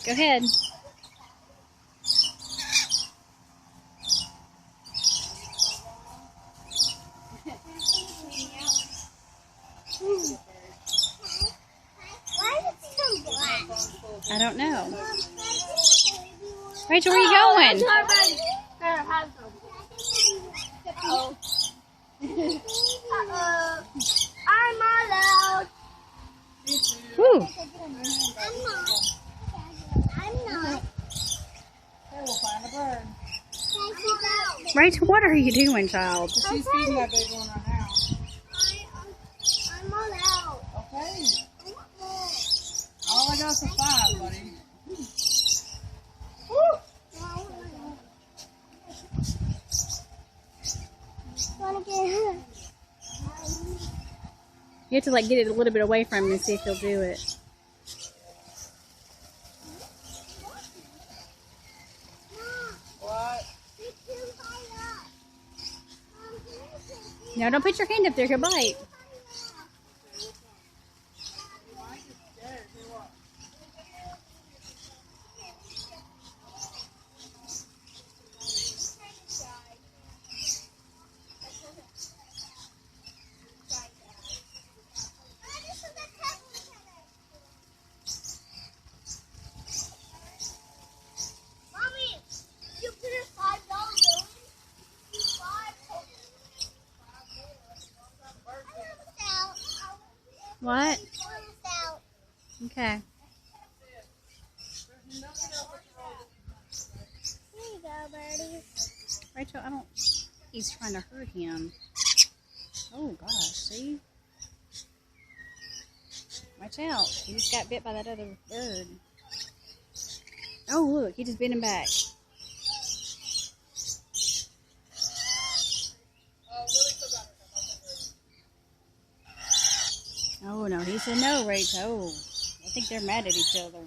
Go ahead. I don't know. Rachel, where are you going? I'm allowed. Woo. I'm not. We'll find a bird. Rachel, what are you doing, child? She's feeding that big one right now. I'm allowed. Okay. All I got is a 5, buddy. You have to like get it a little bit away from him and see if he'll do it. What? No, don't put your hand up there. He'll bite. What? Okay. Here you go, birdie. Rachel, I don't... He's trying to hurt him. Oh, gosh. See? Watch out. He just got bit by that other bird. Oh, look. He just bit him back. Oh, no. He said no, Rachel. Oh, I think they're mad at each other.